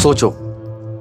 सोचो,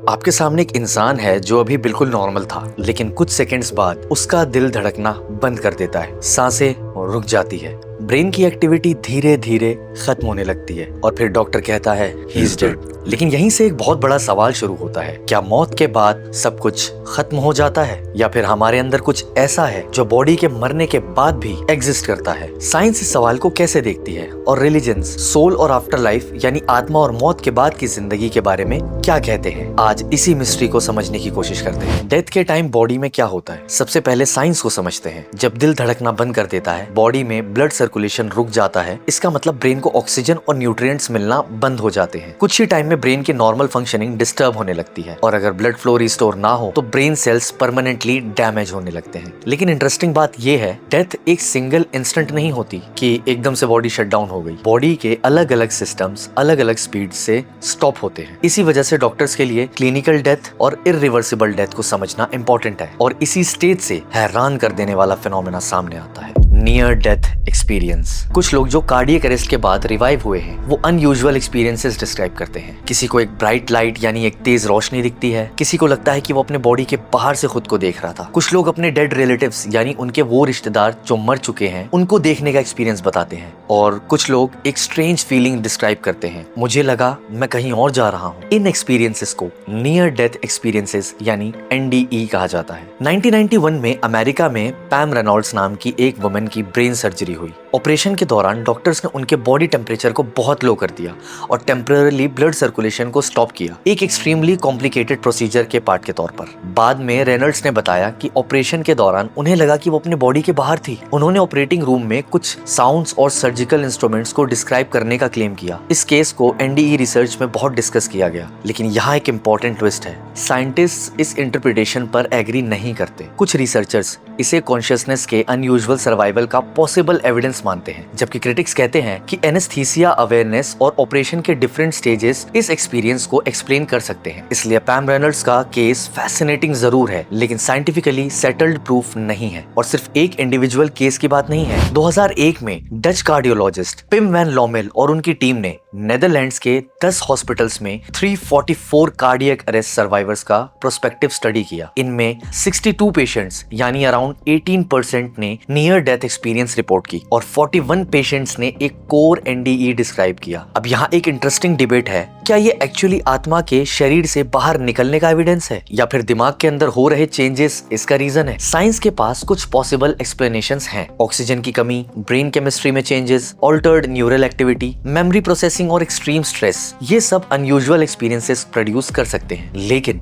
आपके सामने एक इंसान है जो अभी बिल्कुल नॉर्मल था, लेकिन कुछ सेकंड्स बाद उसका दिल धड़कना बंद कर देता है, सांसें रुक जाती है, ब्रेन की एक्टिविटी धीरे धीरे खत्म होने लगती है और फिर डॉक्टर कहता है ही इज डेड। लेकिन यहीं से एक बहुत बड़ा सवाल शुरू होता है, क्या मौत के बाद सब कुछ खत्म हो जाता है या फिर हमारे अंदर कुछ ऐसा है जो बॉडी के मरने के बाद भी एग्जिस्ट करता है? साइंस इस सवाल को कैसे देखती है और रिलीजन्स सोल और आफ्टर लाइफ यानी आत्मा और मौत के बाद की जिंदगी के बारे में क्या कहते हैं? आज इसी मिस्ट्री को समझने की कोशिश करते हैं। डेथ के टाइम बॉडी में क्या होता है? सबसे पहले साइंस को समझते हैं। जब दिल धड़कना बंद कर देता है, बॉडी में ब्लड सर्कुलेशन रुक जाता है। इसका मतलब ब्रेन को ऑक्सीजन और न्यूट्रिएंट्स मिलना बंद हो जाते हैं। कुछ ही टाइम में ब्रेन की नॉर्मल फंक्शनिंग डिस्टर्ब होने लगती है और अगर ब्लड फ्लो रिस्टोर ना हो तो ब्रेन सेल्स परमानेंटली डैमेज होने लगते हैं। लेकिन इंटरेस्टिंग बात यह है, डेथ एक सिंगल इंस्टेंट नहीं होती कि एकदम से बॉडी शट डाउन हो गई। बॉडी के अलग अलग सिस्टम्स अलग अलग स्पीड से स्टॉप होते हैं। इसी वजह से डॉक्टर्स के लिए क्लिनिकल डेथ और इरिवर्सिबल डेथ को समझना इंपॉर्टेंट है और इसी स्टेज से हैरान कर देने वाला फिनोमेना सामने आता है, नियर डेथ एक्सपीरियंस। कुछ लोग जो कार्डियक अरेस्ट के बाद रिवाइव हुए हैं वो अनयूजुअल एक्सपीरियंसेस डिस्क्राइब करते हैं। किसी को एक ब्राइट लाइट यानी एक तेज रोशनी दिखती है, किसी को लगता है कि वो अपने बॉडी के बाहर से खुद को देख रहा था। कुछ लोग अपने डेड रिलेटिव्स यानी उनके वो रिश्तेदार जो मर चुके हैं उनको देखने का एक्सपीरियंस बताते हैं और कुछ लोग एक स्ट्रेंज फीलिंग डिस्क्राइब करते हैं, मुझे लगा मैं कहीं और जा रहा हूँ। इन एक्सपीरियंसेस को नियर डेथ एक्सपीरियंसेस यानी NDE कहा जाता है। 1991 में अमेरिका में पैम रेनॉल्ड्स नाम की एक वुमेन की ब्रेन सर्जरी हुई। ऑपरेशन के दौरान डॉक्टर्स ने उनके बॉडी टेम्परेचर को बहुत लो कर दिया और टेम्पररी ब्लड सर्कुलेशन को स्टॉप किया, एक एक्सट्रीमली कॉम्प्लिकेटेड प्रोसीजर के पार्ट के तौर पर। बाद में रेनॉल्ड्स ने बताया कि ऑपरेशन के दौरान उन्हें लगा कि वो अपने बॉडी के बाहर थी। उन्होंने ऑपरेटिंग रूम में कुछ साउंड्स और सर्जिकल इंस्ट्रूमेंट्स को डिस्क्राइब करने का क्लेम किया। इस केस को NDE रिसर्च में बहुत डिस्कस किया गया, लेकिन यहाँ एक इम्पोर्टेंट ट्विस्ट है, साइंटिस्ट इस इंटरप्रिटेशन पर एग्री नहीं करते। कुछ रिसर्चर्स इसे कॉन्शियसनेस के अनयूजुअल सर्वाइवल का पॉसिबल एविडेंस मानते हैं, जबकि क्रिटिक्स कहते हैं कि एनेस्थीसिया अवेयरनेस और ऑपरेशन के डिफरेंट स्टेजेस इस एक्सपीरियंस को एक्सप्लेन कर सकते हैं। इसलिए पैम रेनॉल्ड्स का केस फैसिनेटिंग जरूर है, लेकिन साइंटिफिकली सेटल्ड प्रूफ नहीं है और सिर्फ एक इंडिविजुअल केस की बात नहीं है। 2001 में डच कार्डियोलॉजिस्ट पिम वैन लॉमेल और उनकी टीम ने नेदरलैंड्स के 10 हॉस्पिटल्स में 344 कार्डियक अरेस्ट सर्वाइवर्स का प्रोस्पेक्टिव स्टडी किया। इनमें 62 पेशेंट्स यानी अराउंड 18% ने नियर डेथ एक्सपीरियंस रिपोर्ट की और 41 पेशेंट्स ने एक कोर NDE डिस्क्राइब किया। अब यहाँ एक इंटरेस्टिंग डिबेट है, क्या ये एक्चुअली आत्मा के शरीर से बाहर निकलने का एविडेंस है या फिर दिमाग के अंदर हो रहे चेंजेस इसका रीजन है? साइंस के पास कुछ पॉसिबल एक्सप्लेनेशंस हैं। ऑक्सीजन की कमी, ब्रेन केमिस्ट्री में changes, altered neural activity, memory processing और एक्सट्रीम स्ट्रेस, ये सब अनयूजुअल एक्सपीरियंसेस प्रोड्यूस कर सकते हैं। लेकिन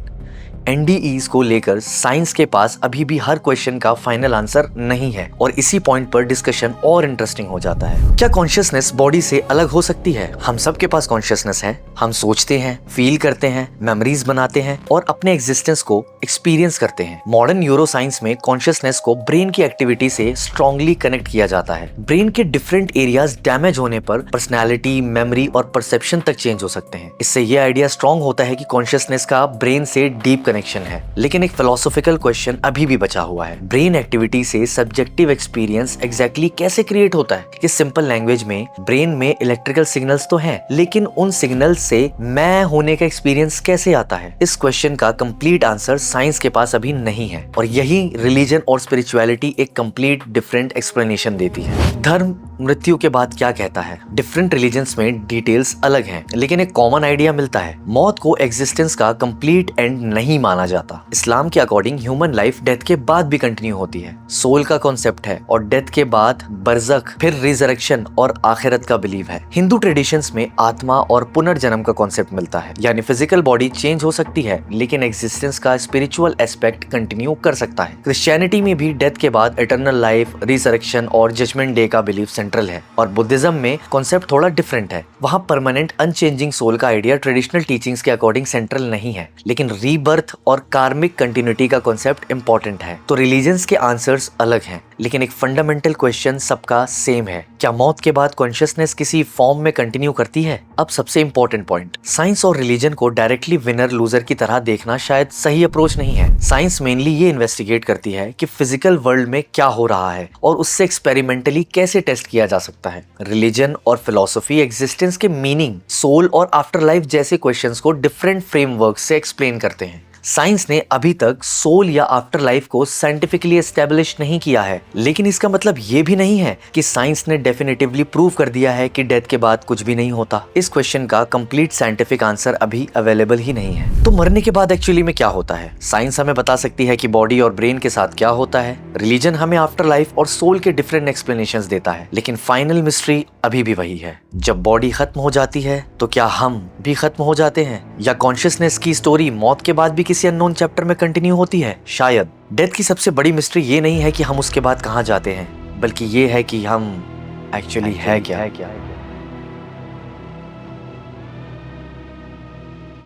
NDEs को लेकर साइंस के पास अभी भी हर क्वेश्चन का फाइनल आंसर नहीं है और इसी पॉइंट पर डिस्कशन और इंटरेस्टिंग हो जाता है। क्या कॉन्शियसनेस बॉडी से अलग हो सकती है? हम सबके पास कॉन्शियसनेस है, हम सोचते हैं, फील करते हैं, मेमोरीज बनाते हैं और अपने एग्जिस्टेंस को एक्सपीरियंस करते हैं। मॉडर्न न्यूरोसाइंस में कॉन्शियसनेस को ब्रेन की एक्टिविटी से स्ट्रांगली कनेक्ट किया जाता है। ब्रेन के डिफरेंट एरियाज डैमेज होने पर पर्सनैलिटी, मेमोरी और परसेप्शन तक चेंज हो सकते हैं। इससे यह आइडिया स्ट्रांग होता है कि कॉन्शियसनेस का ब्रेन से डीप कनेक्शन है। लेकिन एक फिलोसॉफिकल क्वेश्चन अभी भी बचा हुआ है, ब्रेन एक्टिविटी से सब्जेक्टिव एक्सपीरियंस एग्जैक्टली कैसे क्रिएट होता है? कि सिंपल लैंग्वेज में ब्रेन में इलेक्ट्रिकल सिग्नल्स तो हैं, लेकिन उन सिग्नल्स से मैं होने का एक्सपीरियंस कैसे आता है? इस क्वेश्चन का कंप्लीट आंसर साइंस के पास अभी नहीं है और यही रिलीजन और स्पिरिचुअलिटी एक कंप्लीट डिफरेंट एक्सप्लेनेशन देती है। धर्म मृत्यु के बाद क्या कहता है? डिफरेंट रिलीजन्स में डिटेल्स अलग हैं, लेकिन एक कॉमन आइडिया मिलता है, मौत को एग्जिस्टेंस का कंप्लीट एंड नहीं माना जाता। इस्लाम के अकॉर्डिंग ह्यूमन लाइफ डेथ के बाद भी कंटिन्यू होती है। सोल का कॉन्सेप्ट है और डेथ के बाद बरज़ख, फिर रिजरेक्शन और आखिरत का बिलीव है। हिंदू ट्रेडिशंस में आत्मा और पुनर्जन्म का कॉन्सेप्ट मिलता है, यानी फिजिकल बॉडी चेंज हो सकती है लेकिन एग्जिस्टेंस का स्पिरिचुअल एस्पेक्ट कंटिन्यू कर सकता है। क्रिश्चियनिटी में भी डेथ के बाद इटर्नल लाइफ, रिजरेक्शन और जजमेंट डे का बिलीव सेंट्रल है और बुद्धिज्म में कॉन्सेप्ट थोड़ा डिफरेंट है। वहाँ परमानेंट अनचेंजिंग सोल का आइडिया ट्रेडिशनल टीचिंग्स के अकॉर्डिंग सेंट्रल नहीं है, लेकिन रीबर्थ और कार्मिक कंटिन्यूटी का कॉन्सेप्ट इंपॉर्टेंट है। तो रिलीजन्स के आंसर्स अलग हैं, लेकिन एक फंडामेंटल क्वेश्चन सबका सेम है, क्या मौत के बाद कॉन्शियसनेस किसी फॉर्म में कंटिन्यू करती है? अब सबसे इंपॉर्टेंट पॉइंट, साइंस और रिलीजन को डायरेक्टली विनर लूजर की तरह देखना शायद सही अप्रोच नहीं है। साइंस मेनली ये इन्वेस्टिगेट करती है कि फिजिकल वर्ल्ड में क्या हो रहा है और उससे एक्सपेरिमेंटली कैसे टेस्ट किया जा सकता है। रिलीजन और फिलॉसफी एग्जिस्टेंस के मीनिंग, सोल और आफ्टर लाइफ जैसे क्वेश्चंस को डिफरेंट फ्रेमवर्क से एक्सप्लेन करते हैं। साइंस ने अभी तक सोल या आफ्टर लाइफ को साइंटिफिकली एस्टेब्लिश नहीं किया है, लेकिन इसका मतलब ये भी नहीं है कि साइंस ने डेफिनेटिवली प्रूव कर दिया है कि डेथ के बाद कुछ भी नहीं होता। इस क्वेश्चन का कंप्लीट साइंटिफिक आंसर अभी अवेलेबल ही नहीं है। तो मरने के बाद एक्चुअली में क्या होता है? साइंस हमें बता सकती है कि बॉडी और ब्रेन के साथ क्या होता है, रिलीजन हमें आफ्टर लाइफ और सोल के डिफरेंट एक्सप्लेनेशंस देता है, लेकिन फाइनल मिस्ट्री अभी भी वही है। जब बॉडी खत्म हो जाती है तो क्या हम भी खत्म हो जाते हैं, या कॉन्शियसनेस की स्टोरी मौत के बाद भी किसी अननोन चैप्टर में कंटिन्यू होती है? शायद डेथ की सबसे बड़ी मिस्ट्री ये नहीं है कि हम उसके बाद कहाँ जाते हैं, बल्कि ये है कि हम एक्चुअली है क्या।